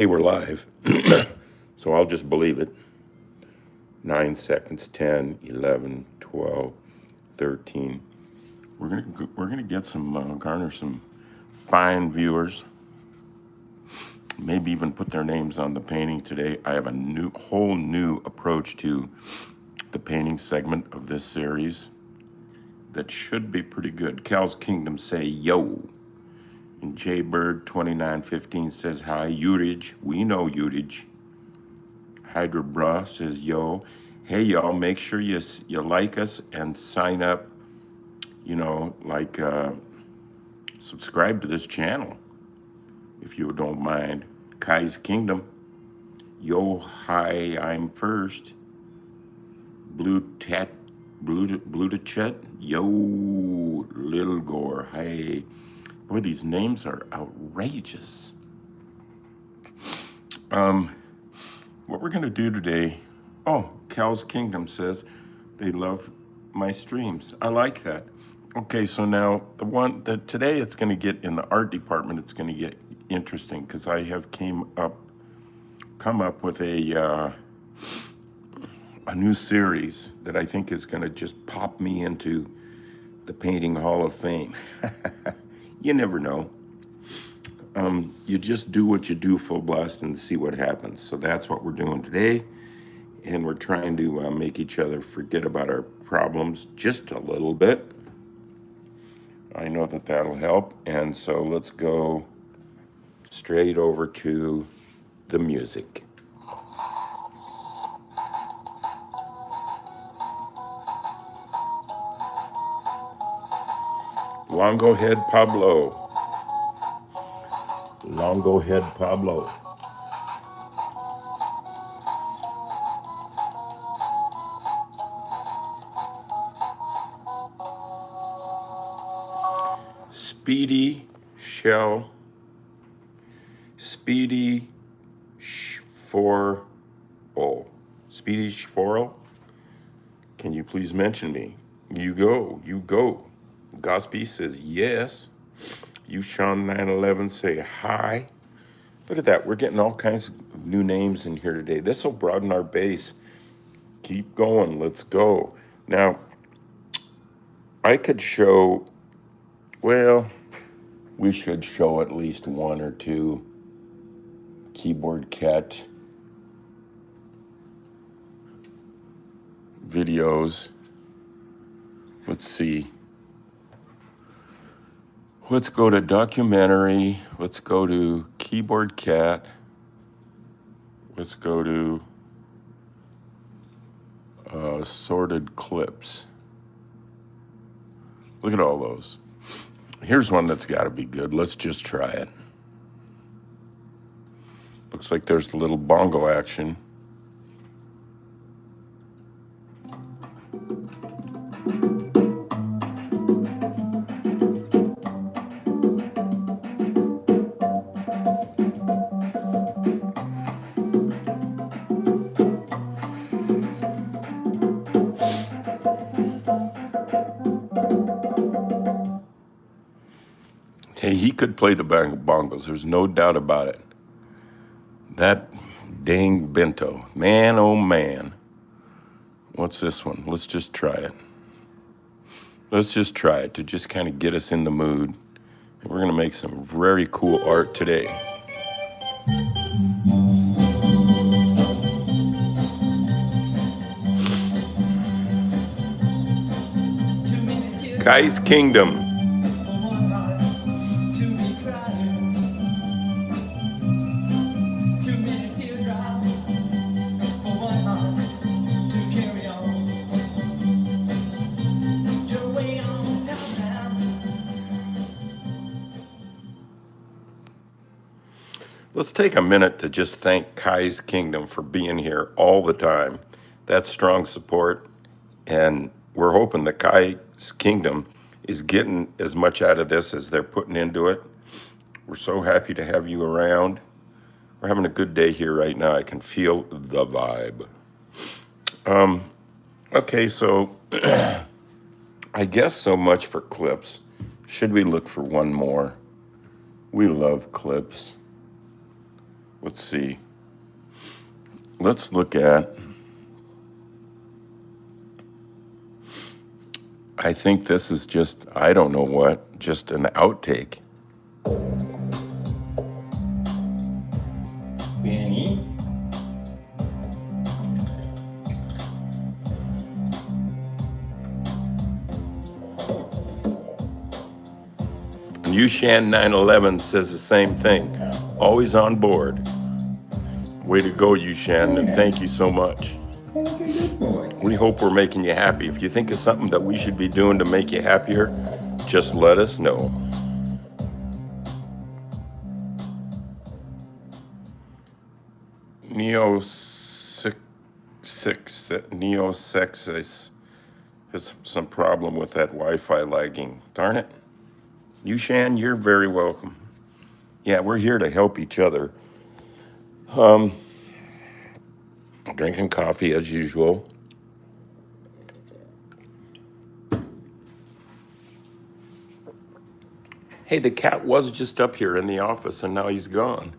Hey, we're live. So I'll just believe it. 9 seconds, 10, 11, 12, 13. We're gonna get some garner some fine viewers. Maybe even put their names on the painting today. I have a whole new approach to the painting segment of this series that should be pretty good. Cal's Kingdom say yo. And Jaybird 2915 says hi. Urige, we know Urige. Hydra Bra says yo. Hey y'all, make sure you like us and sign up. Subscribe to this channel if you don't mind. Kai's Kingdom. Yo, hi, I'm first. Blue to Chet. Yo, Little Gore. Hey. Boy, these names are outrageous. What we're going to do today, Cal's Kingdom says they love my streams. I like that. Okay, so now today it's going to get in the art department, it's going to get interesting because I have come up with a new series that I think is going to just pop me into the Painting Hall of Fame. You never know. You just do what you do full blast and see what happens. So that's what we're doing today. And we're trying to make each other forget about our problems just a little bit. I know that that'll help. And so let's go straight over to the music. Longo Head Pablo. Longo Head Pablo. Speedy Shell. Speedy Schforl. Speedy Schforl. Can you please mention me? You go. Gosby says yes. You Sean 911 say hi. Look at that. We're getting all kinds of new names in here today. This will broaden our base. Keep going. Let's go. Now, I could show, we should show at least one or two Keyboard Cat videos. Let's see. Let's go to documentary. Let's go to Keyboard Cat. Let's go to sorted clips. Look at all those. Here's one that's got to be good. Let's just try it. Looks like there's a little bongo action. Hey, he could play the bongos. There's no doubt about it. That dang bento. Man, oh man. What's this one? Let's just try it. Let's just try it to just kind of get us in the mood. And we're going to make some very cool art today. Kai's Kingdom. Let's take a minute to just thank Kai's Kingdom for being here all the time. That's strong support, and we're hoping that Kai's Kingdom is getting as much out of this as they're putting into it. We're so happy to have you around. We're having a good day here right now. I can feel the vibe. Okay, so I guess so much for clips. Should we look for one more? We love clips. Let's see. Let's look at, I think this is just, I don't know what, just an outtake. Benny? Yushan 911 says the same thing. Always on board. Way to go, Yushan, and thank you so much. We hope we're making you happy. If you think it's something that we should be doing to make you happier, just let us know. Neo6 has some problem with that Wi-Fi lagging. Darn it. Yushan, you're very welcome. Yeah, we're here to help each other. Drinking coffee as usual. Hey, the cat was just up here in the office and now he's gone.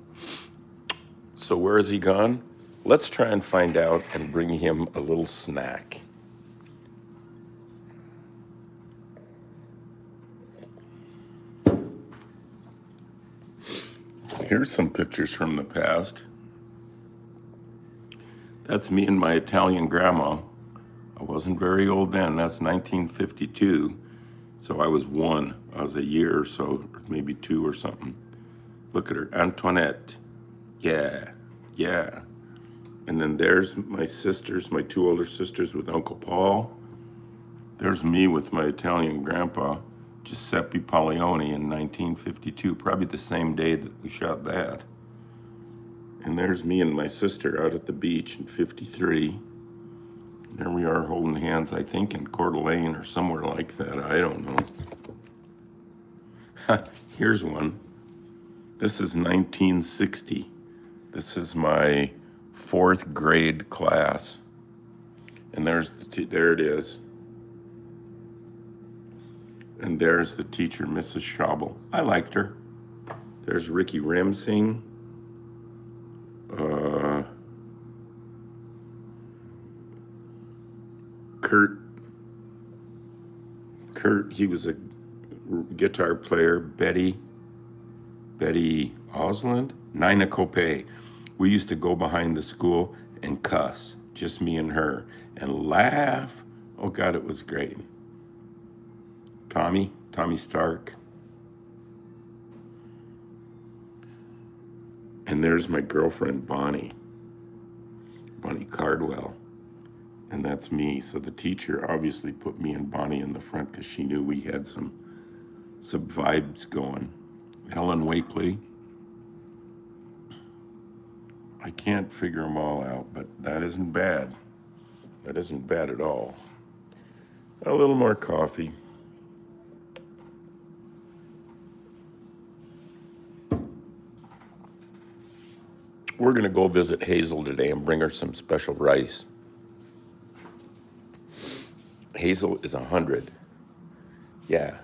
So where is he gone? Let's try and find out and bring him a little snack. Here's some pictures from the past. That's me and my Italian grandma. I wasn't very old then. That's 1952. So I was one. I was a year or so, maybe two or something. Look at her, Antoinette. Yeah, yeah. And then there's my sisters, my two older sisters with Uncle Paul. There's me with my Italian grandpa, Giuseppe Paglioni in 1952, probably the same day that we shot that. And there's me and my sister out at the beach in 53. There we are holding hands, I think in Coeur d'Alene or somewhere like that, I don't know. Here's one. This is 1960. This is my 4th grade class. And there it is. And there's the teacher, Mrs. Schaubel. I liked her. There's Ricky Remsing. Kurt, he was a guitar player. Betty Osland, Nina Copay. We used to go behind the school and cuss, just me and her, and laugh. Oh God, it was great. Tommy Stark. And there's my girlfriend, Bonnie Cardwell. And that's me. So the teacher obviously put me and Bonnie in the front because she knew we had some vibes going. Helen Wakely. I can't figure them all out, but that isn't bad. That isn't bad at all. A little more coffee. We're gonna go visit Hazel today and bring her some special rice. Hazel is 100. Yeah.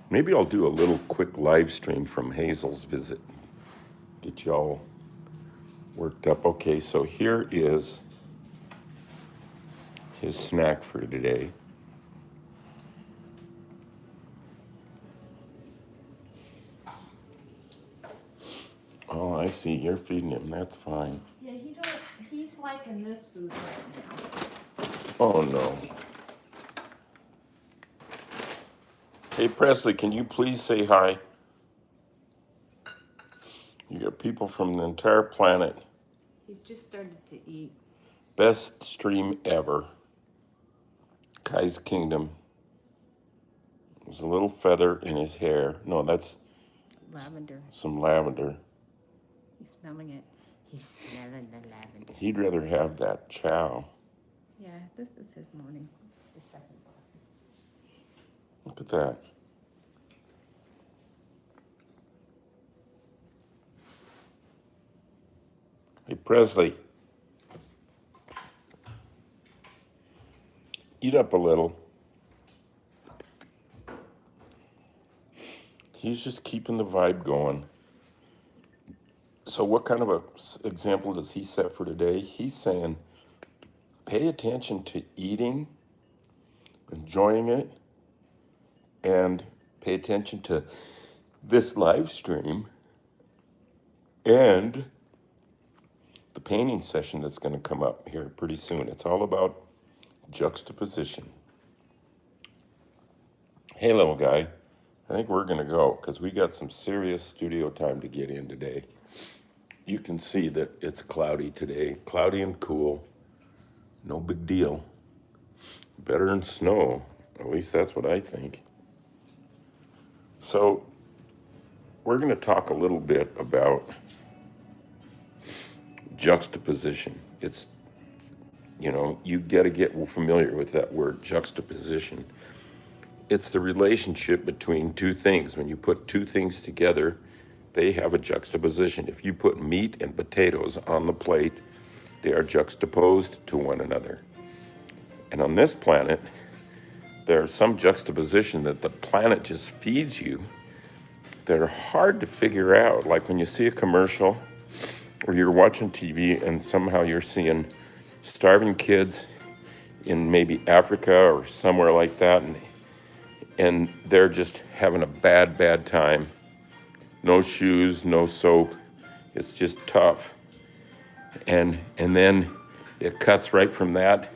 Maybe I'll do a little quick live stream from Hazel's visit. Get y'all worked up. Okay, so here is his snack for today. Oh, I see. You're feeding him. That's fine. Yeah, he's liking this food right now. Oh, no. Hey, Presley, can you please say hi? You got people from the entire planet. He's just started to eat. Best stream ever. Kai's Kingdom. There's a little feather in his hair. No, that's Lavender. some lavender. He's smelling it. He's smelling the lavender. He'd rather have that chow. Yeah, this is his morning. His second breakfast. Look at that. Hey, Presley. Eat up a little. He's just keeping the vibe going. So what kind of a example does he set for today? He's saying, pay attention to eating, enjoying it, and pay attention to this live stream and the painting session that's going to come up here pretty soon. It's all about juxtaposition. Hey, little guy, I think we're going to go because we got some serious studio time to get in today. You can see that it's cloudy today, cloudy and cool. No big deal. Better than snow. At least that's what I think. So we're going to talk a little bit about juxtaposition. It's, you got to get familiar with that word, juxtaposition. It's the relationship between two things. When you put two things together, they have a juxtaposition. If you put meat and potatoes on the plate, they are juxtaposed to one another. And on this planet, there's some juxtaposition that the planet just feeds you that are hard to figure out. Like when you see a commercial or you're watching TV and somehow you're seeing starving kids in maybe Africa or somewhere like that, and they're just having a bad time. No shoes, no soap. It's just tough. And then it cuts right from that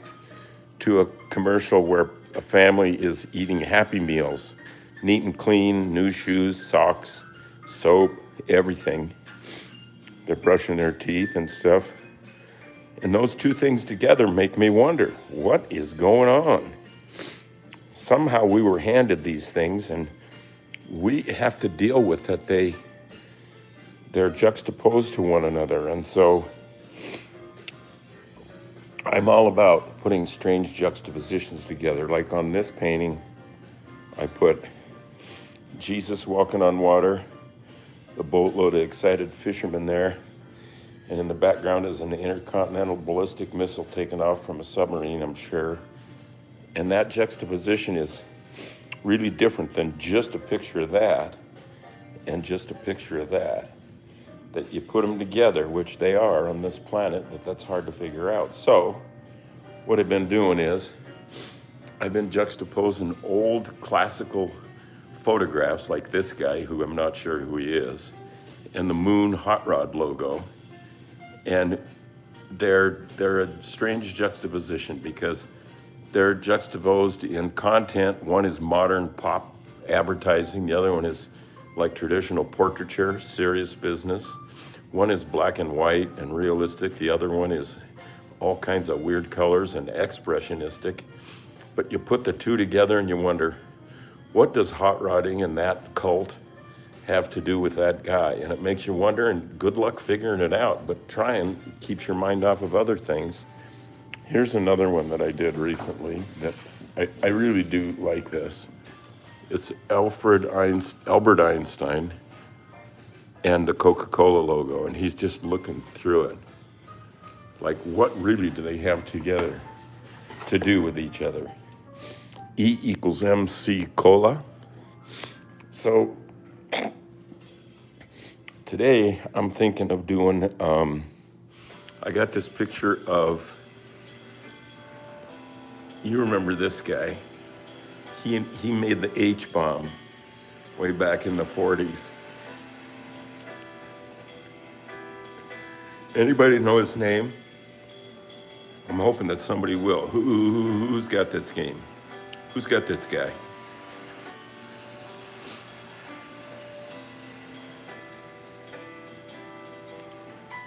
to a commercial where a family is eating Happy Meals, neat and clean, new shoes, socks, soap, everything. They're brushing their teeth and stuff. And those two things together make me wonder, what is going on? Somehow we were handed these things and we have to deal with that they're juxtaposed to one another. And so I'm all about putting strange juxtapositions together. Like on this painting, I put Jesus walking on water, a boatload of excited fishermen there, and in the background is an intercontinental ballistic missile taken off from a submarine, I'm sure. And that juxtaposition is really different than just a picture of that and just a picture of that. That you put them together, which they are on this planet, that's hard to figure out. So what I've been doing is I've been juxtaposing old classical photographs like this guy, who I'm not sure who he is, and the Moon Hot Rod logo. And they're a strange juxtaposition because they're juxtaposed in content. One is modern pop advertising. The other one is like traditional portraiture, serious business. One is black and white and realistic. The other one is all kinds of weird colors and expressionistic. But you put the two together and you wonder, what does hot rodding and that cult have to do with that guy? And it makes you wonder, and good luck figuring it out, but try and keep your mind off of other things. Here's another one that I did recently that I really do like this. It's Albert Einstein and the Coca-Cola logo, and he's just looking through it. Like, what really do they have together to do with each other? E equals MC Cola. So today I'm thinking of doing, I got this picture of, you remember this guy. He made the H-bomb way back in the 40s. Anybody know his name? I'm hoping that somebody will. Who's got this game? Who's got this guy?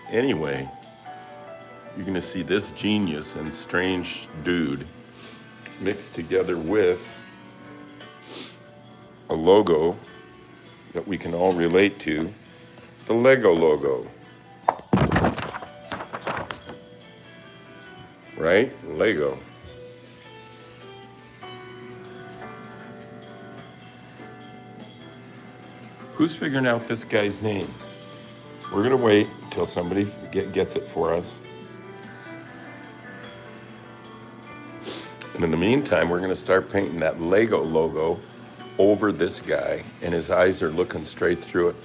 Anyway, you're gonna see this genius and strange dude mixed together with a logo that we can all relate to, the Lego logo. Right? Lego. Who's figuring out this guy's name? We're gonna wait until somebody gets it for us. And in the meantime, we're gonna start painting that Lego logo over this guy, and his eyes are looking straight through it.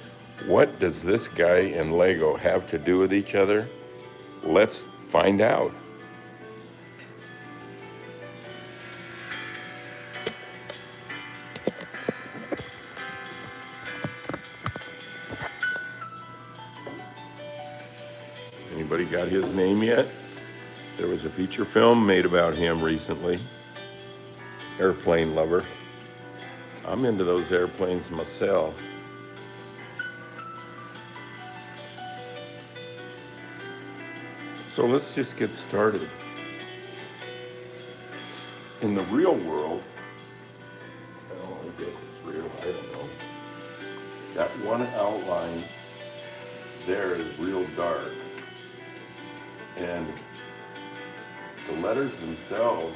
What does this guy and Lego have to do with each other? Let's find out. Anybody got his name yet? There was a feature film made about him recently. Airplane lover. I'm into those airplanes myself. So let's just get started. In the real world, I guess it's real, I don't know. That one outline there is real dark. And the letters themselves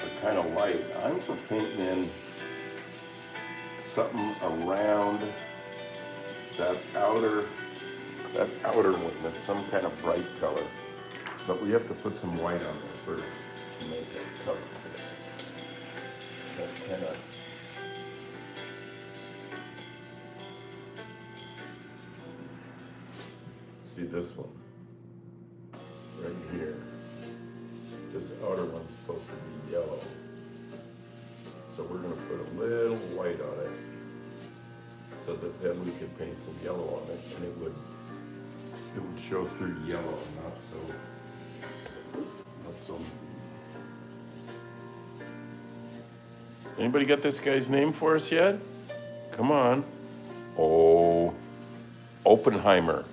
are kind of light. I'm for painting in something around that outer one that's some kind of bright color. But we have to put some white on there first to make it color. That's kind of see this one right here. This outer one's supposed to be yellow. So we're going to put a little white on it so that then we can paint some yellow on it, and it would show through yellow, not so. Anybody got this guy's name for us yet? Come on. Oh, Oppenheimer.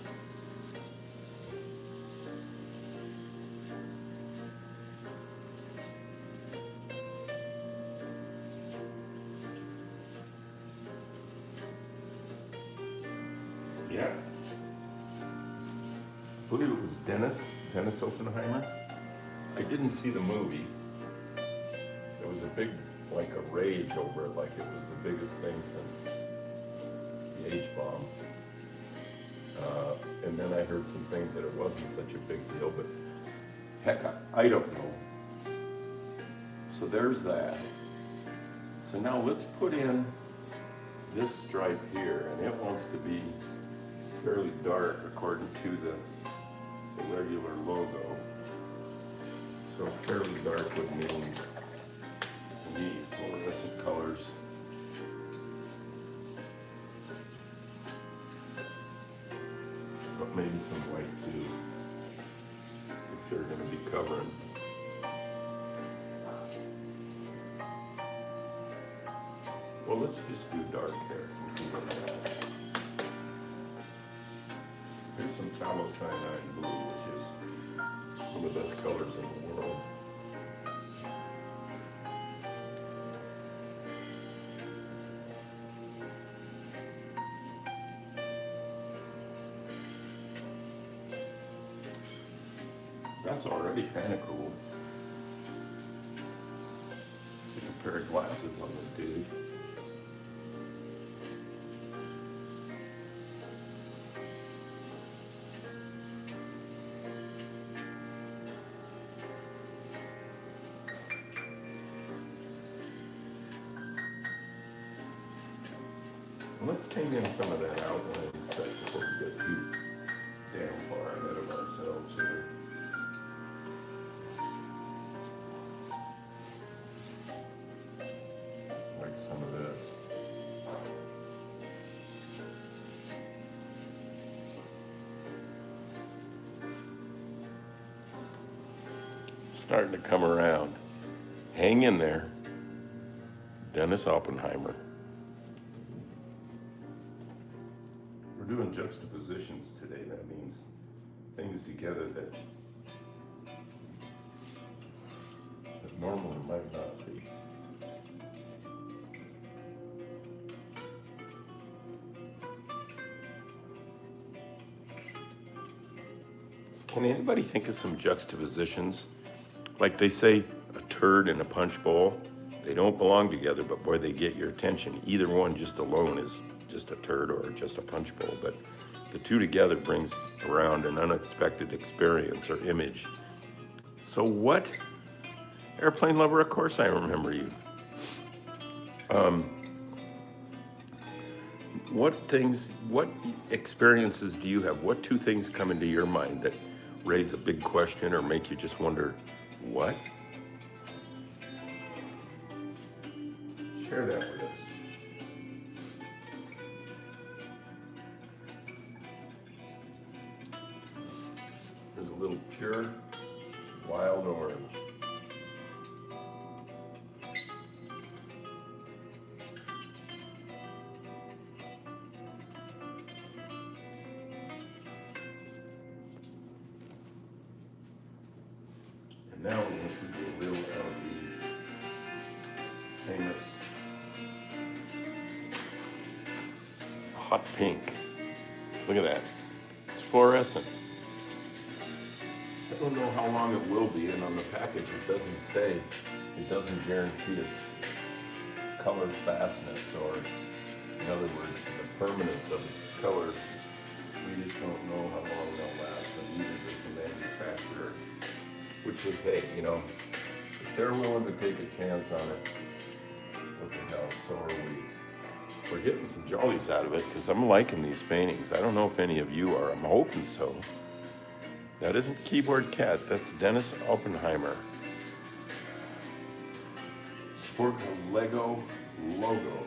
Yeah. I believe it was Dennis Oppenheimer. I didn't see the movie. There was a big, like a rage over it, like it was the biggest thing since the H-bomb. And then I heard some things that it wasn't such a big deal, but heck, I don't know. So there's that. So now let's put in this stripe here, and it wants to be fairly dark according to the regular logo. So fairly dark would mean fluorescent colors. But maybe some white too, if they're going to be covering. Well, let's just do dark there and see what happens. Here's some tallow cyanide blue, which is one of the best colors in the world. That's already kind of cool. See a pair of glasses on the dude. Let's paint in some of that outline stuff before we get too damn far ahead of ourselves here. Like some of this. Starting to come around. Hang in there. Dennis Oppenheimer. We're doing juxtapositions today. That means things together that normally might not be. Can anybody think of some juxtapositions? Like they say, a turd and a punch bowl. They don't belong together, but boy, they get your attention. Either one just alone is just a turd or just a punch bowl, but the two together brings around an unexpected experience or image. So what? Airplane lover, of course I remember you. what experiences do you have? What two things come into your mind that raise a big question or make you just wonder, what? Share that with us. There's a little pure wild orange. And now we're going to see the real LED, famous hot pink. Look at that. It's fluorescent. I don't know how long it will be, and on the package it doesn't say, it doesn't guarantee its color fastness, or in other words, the permanence of its color. We just don't know how long they'll last, and neither does the manufacturer. Which is, hey, you know, if they're willing to take a chance on it, what the hell, so are we. We're getting some jollies out of it, because I'm liking these paintings. I don't know if any of you are. I'm hoping so. That isn't Keyboard Cat, that's Dennis Oppenheimer. Sport a Lego logo.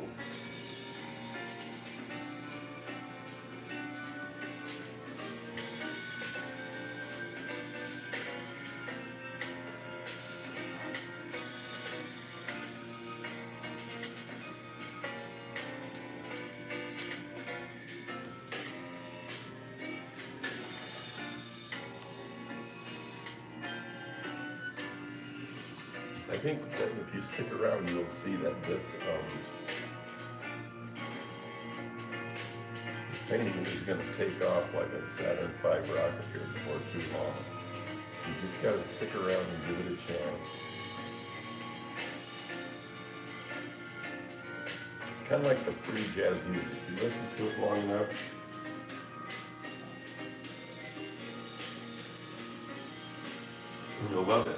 I think that if you stick around, you'll see that this painting is going to take off like a Saturn V rocket here before too long. You just got to stick around and give it a chance. It's kind of like the free jazz music. You listen to it long enough, you'll love it.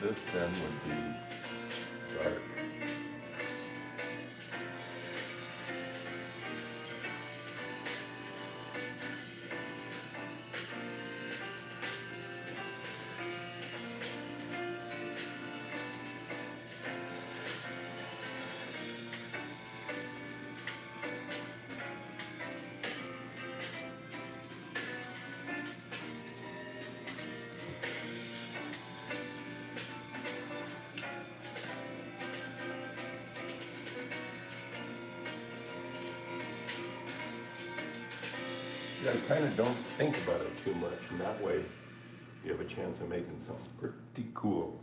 This then would be dark. I kind of don't think about it too much, and that way you have a chance of making something pretty cool.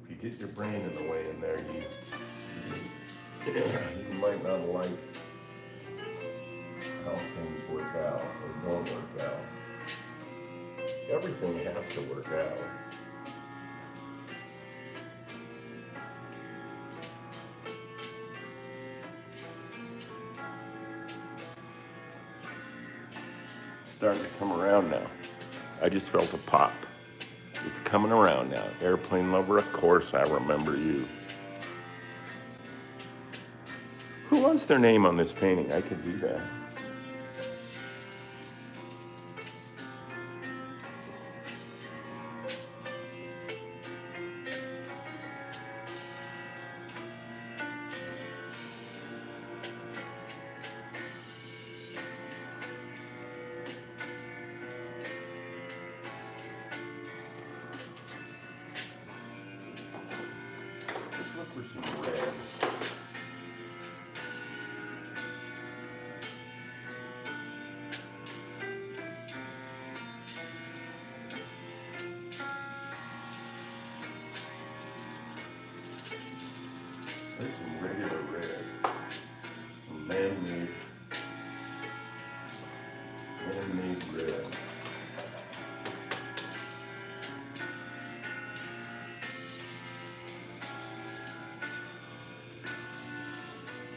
If you get your brain in the way in there, you might not like how things work out or don't work out. Everything has to work out. Starting to come around now. I just felt a pop. It's coming around now. Airplane Lover, of course I remember you. Who wants their name on this painting? I could do that. Let's look for some red. There's some regular red, some man-made red.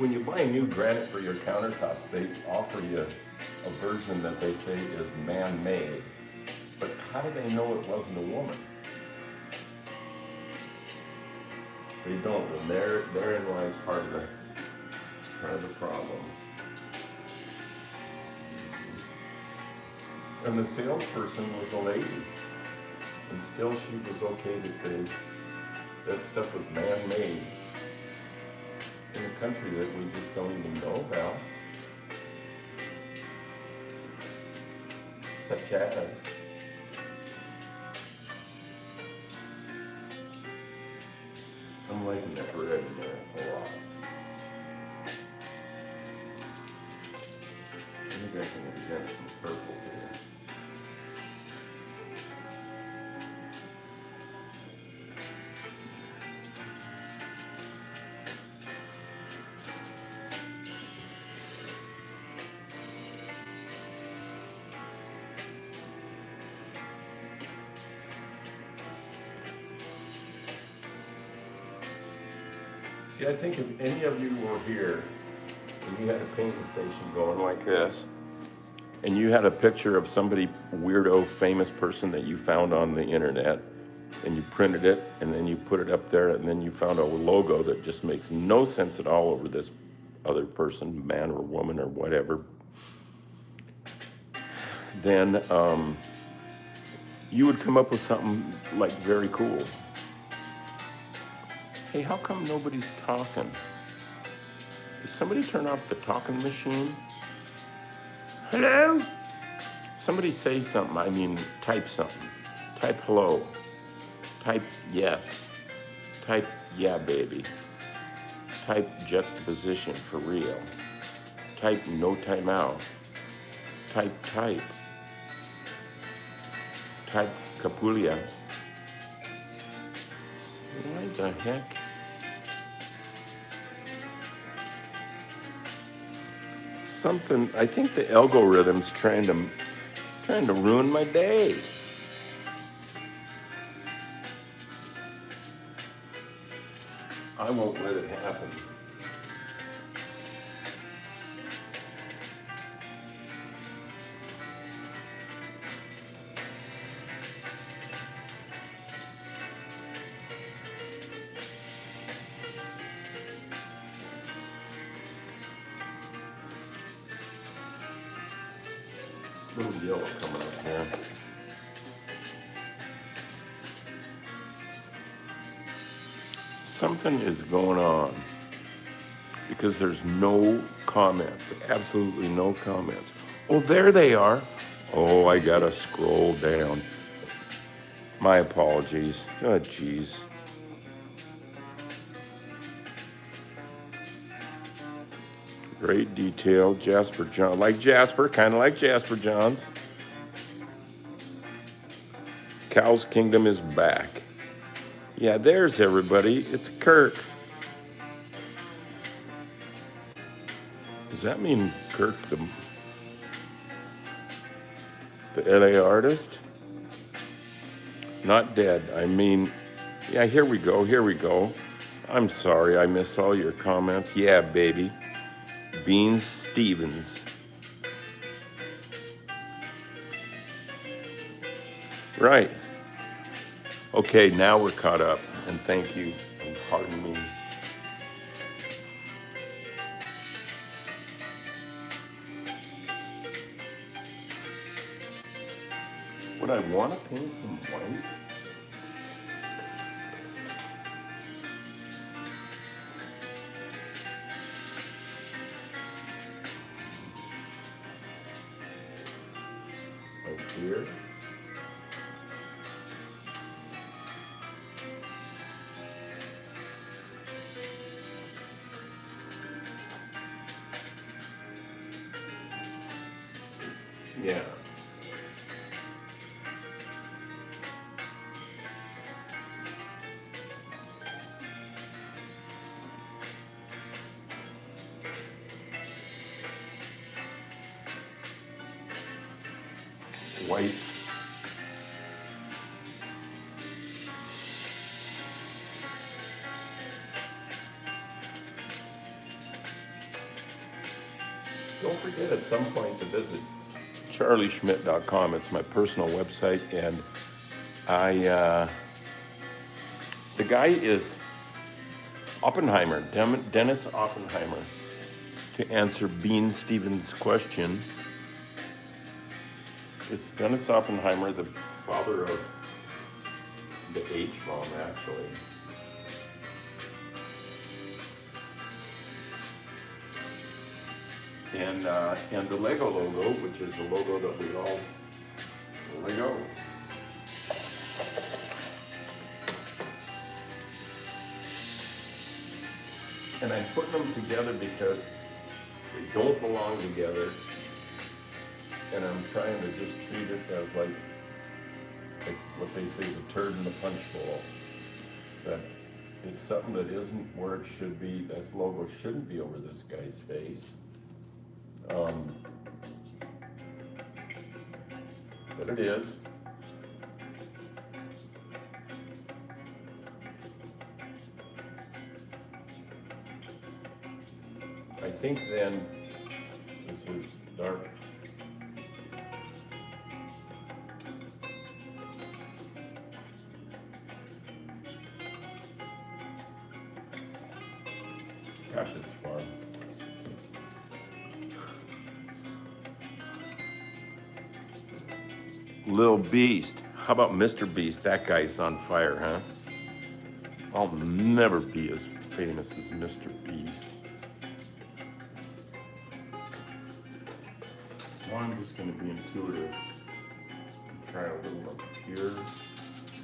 when you buy new granite for your countertops, they offer you a version that they say is man-made. But how do they know it wasn't a woman? They don't, and therein lies part of the problems. And the salesperson was a lady, and still she was okay to say that stuff was man-made in a country that we just don't even know about, such as I'm liking that red in there a lot. I think I can get some purple here. See, I think if any of you were here and you had a painting station going like this, and you had a picture of somebody weirdo famous person that you found on the internet, and you printed it, and then you put it up there, and then you found a logo that just makes no sense at all over this other person, man or woman or whatever, then you would come up with something like very cool. Hey, how come nobody's talking? Did somebody turn off the talking machine? Hello? Somebody say something. I mean, type something. Type hello. Type yes. Type yeah, baby. Type juxtaposition for real. Type no timeout. Type. Type Capulia. What the heck? Something, I think the algorithm's trying to ruin my day. I won't let it happen. Little yellow coming up here. Something is going on because there's no comments, absolutely no comments. Oh, there they are. Oh, I gotta scroll down. My apologies. Oh, geez. Great detail, Jasper John, like Jasper, kind of like Jasper Johns. Cal's Kingdom is back. Yeah, there's everybody. It's Kirk. Does that mean Kirk, the LA artist? Not dead. I mean, yeah, here we go. I'm sorry, I missed all your comments. Yeah, baby. Beans Stevens. Right. Okay, now we're caught up, and thank you, and pardon me. Would I want to paint some white? Right here. Yeah. White. forget at some point to visit charlieschmidt.com. It's my personal website, and the guy is Oppenheimer, Dennis Oppenheimer, to answer Bean Stevens' question. Is Dennis Oppenheimer the father of the H-bomb, actually? And the Lego logo, which is the logo that we all Lego. And I'm putting them together because they don't belong together, and I'm trying to just treat it as like what they say, the turd in the punch bowl. That it's something that isn't where it should be. This logo shouldn't be over this guy's face. But it is. I think then, this is dark. Gosh, it's fun. Lil Beast. How about Mr. Beast? That guy's on fire, huh? I'll never be as famous as Mr. Beast. Well, I'm just going to be intuitive and try a little of pure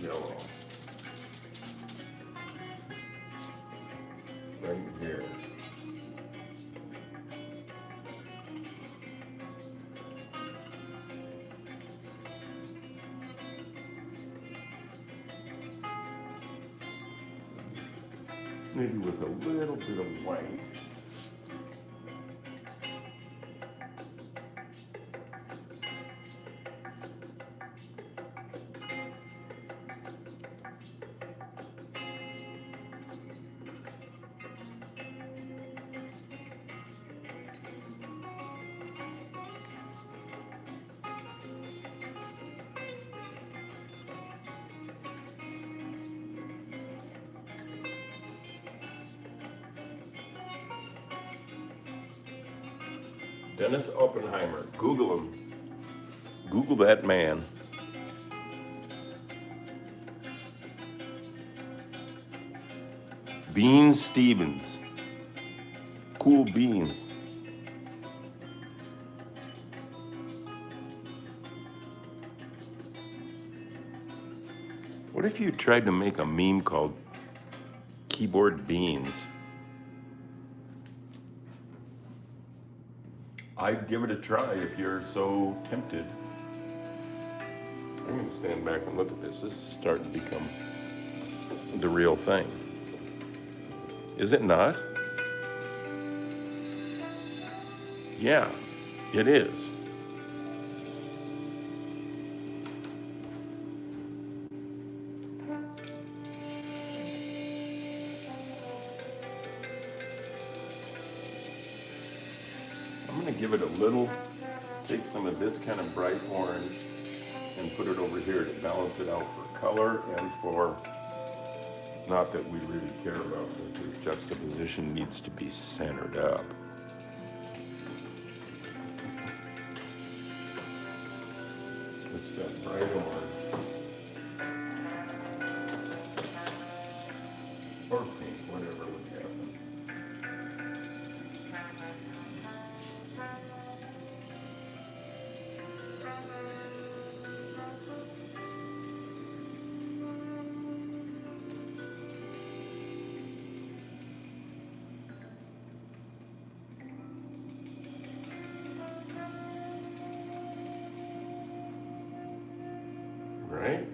yellow. Right here. Maybe with a little bit of white. Dennis Oppenheimer. Google him. Google that man. Bean Stevens. Cool beans. What if you tried to make a meme called Keyboard Beans? I'd give it a try if you're so tempted. I'm gonna stand back and look at this. This is starting to become the real thing. Is it not? Yeah, it is. I'm gonna give it a little, take some of this kind of bright orange and put it over here to balance it out for color and for, not that we really care about, but this juxtaposition needs to be centered up. It's that bright orange. Or pink, whatever would happen. Right?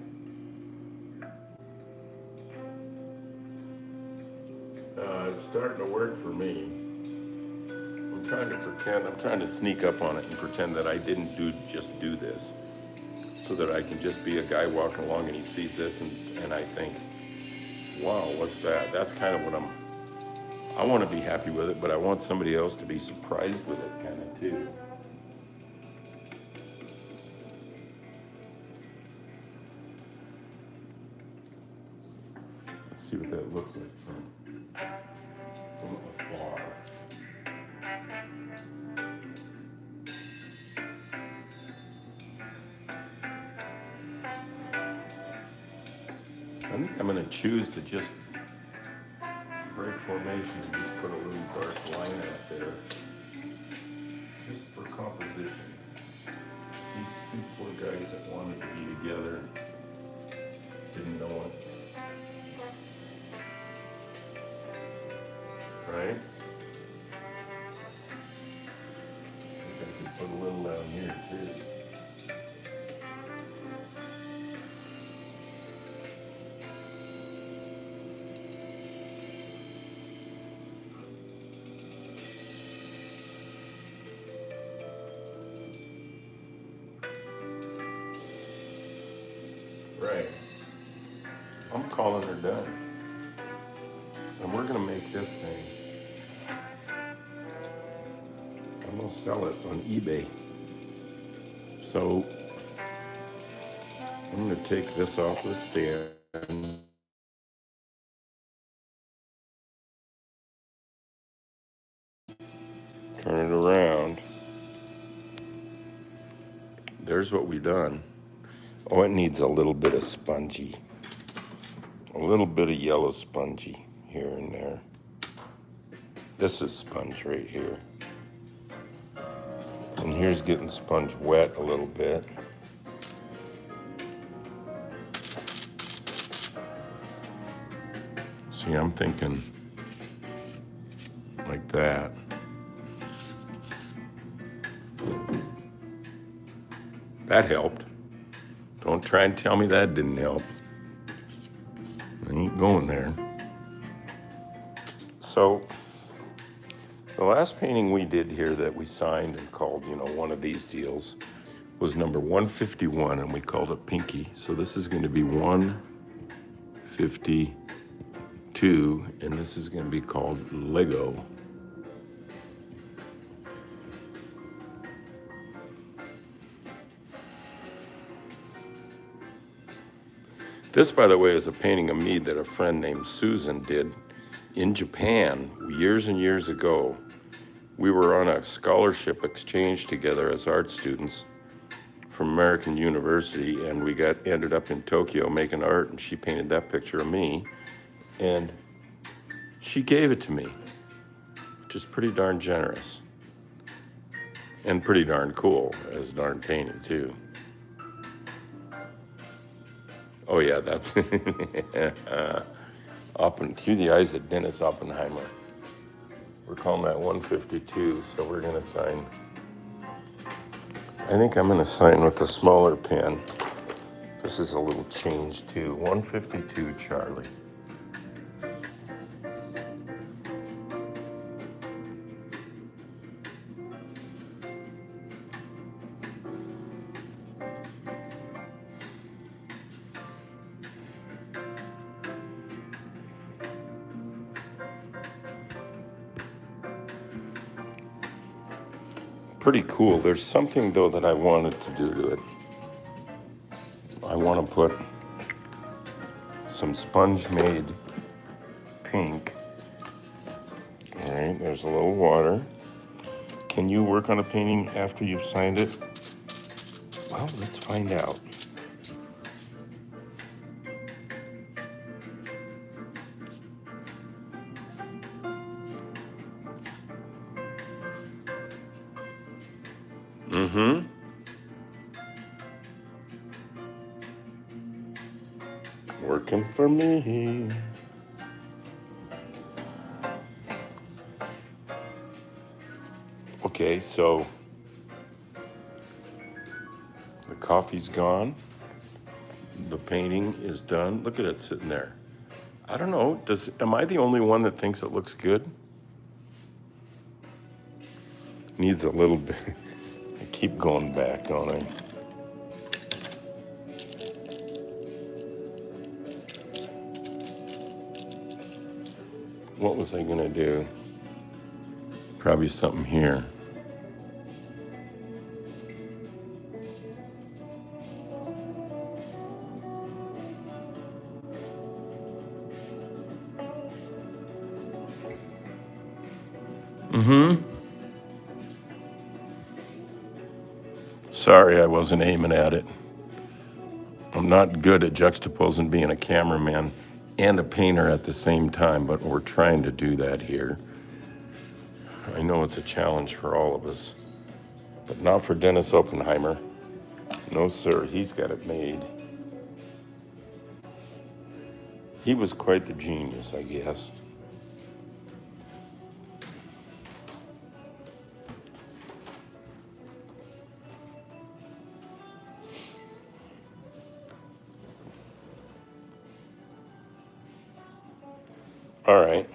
It's starting to work for me. I'm trying to pretend, I'm trying to sneak up on it and pretend that I didn't just do this, so that I can just be a guy walking along and he sees this and I think, wow, what's that? That's kind of what I want to be happy with it, but I want somebody else to be surprised with it kind of too. see what that looks like from afar. I think I'm going to choose to just break formation and just put a little dark line out there, just for composition. These two poor guys that wanted to be together didn't know it, right? I think I could put a little down here too. Right. I'm calling her done. And we're gonna make this thing. I'm gonna sell it on eBay. So I'm gonna take this off the stand. Turn it around. There's what we done. Oh, it needs a little bit of spongy. A little bit of yellow spongy here and there. This is sponge right here. And here's getting sponge wet a little bit. See, I'm thinking like that. That helped. Don't try and tell me that didn't help. I ain't going there. So, the last painting we did here that we signed and called, one of these deals was number 151, and we called it Pinky. So this is going to be 152, and this is going to be called Lego. This, by the way, is a painting of me that a friend named Susan did in Japan years and years ago. We were on a scholarship exchange together as art students from American University, and we ended up in Tokyo making art, and she painted that picture of me, and she gave it to me, which is pretty darn generous and pretty darn cool as a darn painting too. Oh yeah, that's up and through the eyes of Dennis Oppenheimer. We're calling that 152, so we're gonna sign. I think I'm gonna sign with a smaller pen. This is a little change too. 152 Charlie. Pretty cool. There's something though that I wanted to do to it. I want to put some sponge made pink. All right, there's a little water. Can you work on a painting after you've signed it? Well, let's find out. Mm-hmm. Working for me. Okay, so the coffee's gone. The painting is done. Look at it sitting there. I don't know, am I the only one that thinks it looks good? Needs a little bit. I keep going back, don't I? What was I gonna do? Probably something here. Sorry, I wasn't aiming at it. I'm not good at juxtaposing being a cameraman and a painter at the same time, but we're trying to do that here. I know it's a challenge for all of us, but not for Dennis Oppenheimer. No, sir, he's got it made. He was quite the genius, I guess. All right.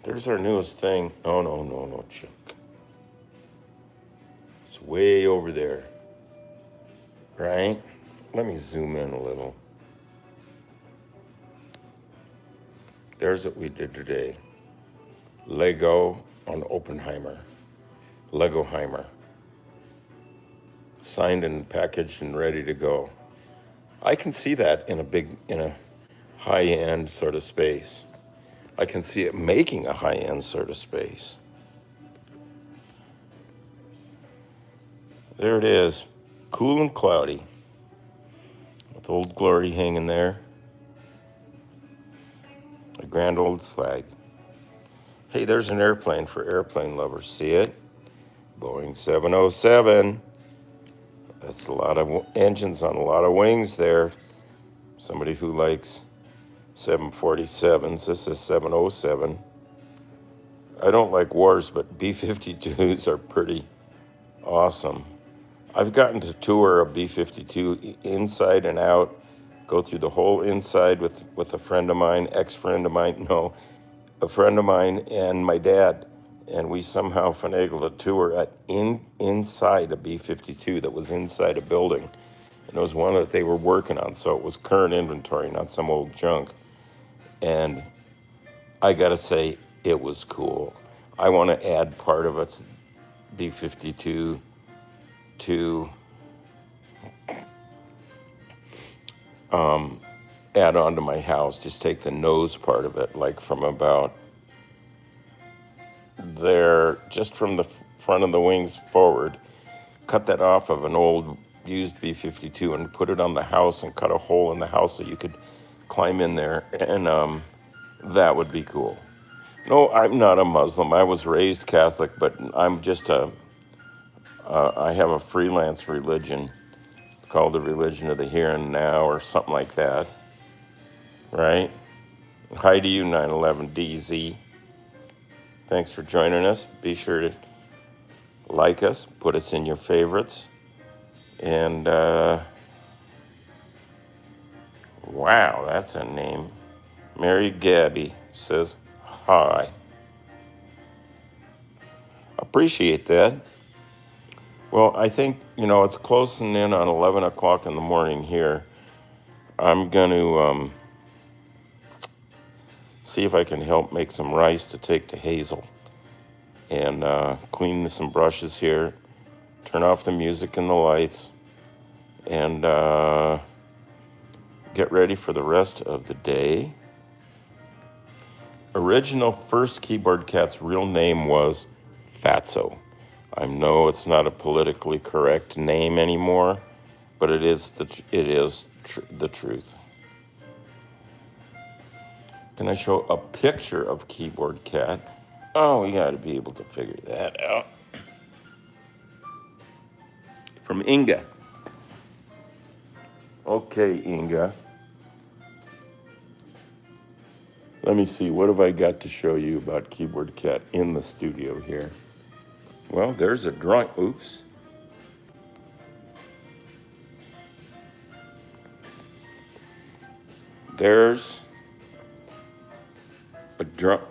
There's our newest thing. Oh, no, Chuck. It's way over there. Right? Let me zoom in a little. There's what we did today. Lego on Oppenheimer. Legoheimer. Signed and packaged and ready to go. I can see that in a high-end sort of space. I can see it making a high-end sort of space. There it is, cool and cloudy, with Old Glory hanging there. A grand old flag. Hey, there's an airplane for airplane lovers. See it? Boeing 707. That's a lot of engines on a lot of wings there. Somebody who likes 747s. This is 707. I don't like wars, but B-52s are pretty awesome. I've gotten to tour a B-52 inside and out, go through the whole inside with a friend of mine, ex-friend of mine, no, a friend of mine and my dad. And we somehow finagled a tour inside a B-52 that was inside a building. And it was one that they were working on, so it was current inventory, not some old junk. And I gotta say, it was cool. I want to add part of its B-52 to add on to my house. Just take the nose part of it, like from about there, just from the front of the wings forward, cut that off of an old used B-52 and put it on the house and cut a hole in the house so you could climb in there, and that would be cool. No, I'm not a Muslim. I was raised Catholic, but I'm just I have a freelance religion. It's called the religion of the here and now or something like that, right? Hi to you, 911DZ. Thanks for joining us. Be sure to like us, put us in your favorites, and wow, that's a name. Mary Gabby says hi. Appreciate that. Well, I think, it's closing in on 11 o'clock in the morning here. I'm going to see if I can help make some rice to take to Hazel. And clean some brushes here. Turn off the music and the lights. And get ready for the rest of the day. Original First Keyboard Cat's real name was Fatso. I know it's not a politically correct name anymore, but it is the truth. Can I show a picture of Keyboard Cat? Oh, we got to be able to figure that out. From Inga. Okay, Inga. Let me see, what have I got to show you about Keyboard Cat in the studio here? Well, there's a drawing. Oops. There's a drawing.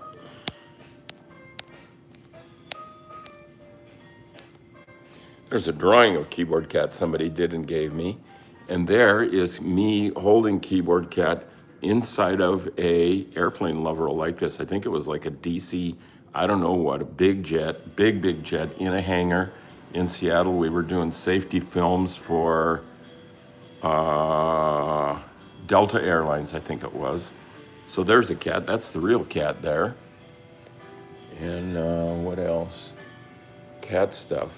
There's a drawing of Keyboard Cat somebody did and gave me. And there is me holding Keyboard Cat inside of a airplane lover like this. I think it was like a DC, I don't know what, a big jet, big jet in a hangar in Seattle. We were doing safety films for Delta Airlines, I think it was. So there's a cat. That's the real cat there. And what else? Cat stuff.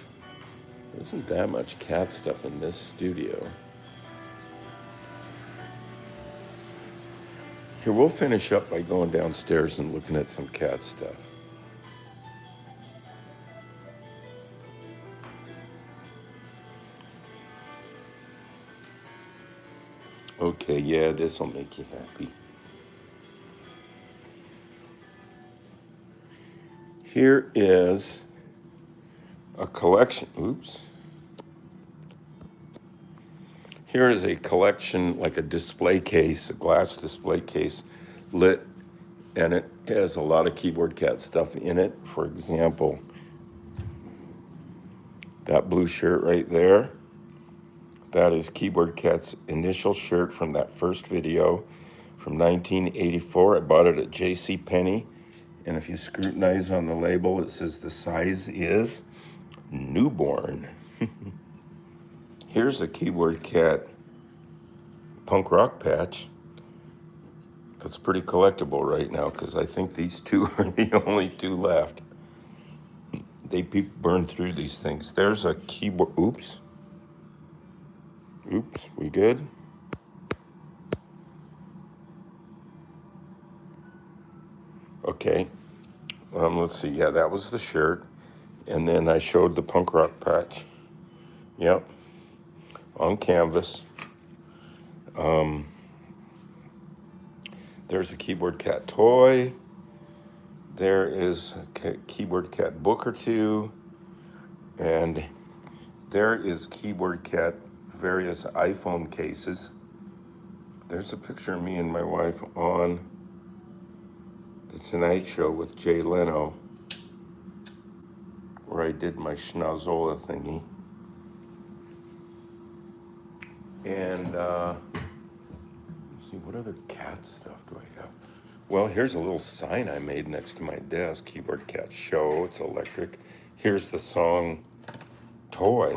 There isn't that much cat stuff in this studio. Here, we'll finish up by going downstairs and looking at some cat stuff. Okay, yeah, this will make you happy. Here is a collection. Oops. Here is a collection, like a display case, a glass display case, lit, and it has a lot of Keyboard Cat stuff in it. For example, that blue shirt right there. That is Keyboard Cat's initial shirt from that first video from 1984. I bought it at JCPenney. And if you scrutinize on the label, it says the size is newborn. Here's a Keyboard Cat punk rock patch. That's pretty collectible right now because I think these two are the only two left. People burn through these things. There's a keyboard. Oops, we good? Okay. Let's see. Yeah, that was the shirt. And then I showed the punk rock patch. Yep. On canvas. There's a Keyboard Cat toy. There is a Keyboard Cat book or two. And there is Keyboard Cat various iPhone cases. There's a picture of me and my wife on The Tonight Show with Jay Leno, where I did my schnauzola thingy. And let's see, what other cat stuff do I have? Well, here's a little sign I made next to my desk, Keyboard Cat Show. It's electric. Here's the song Toy.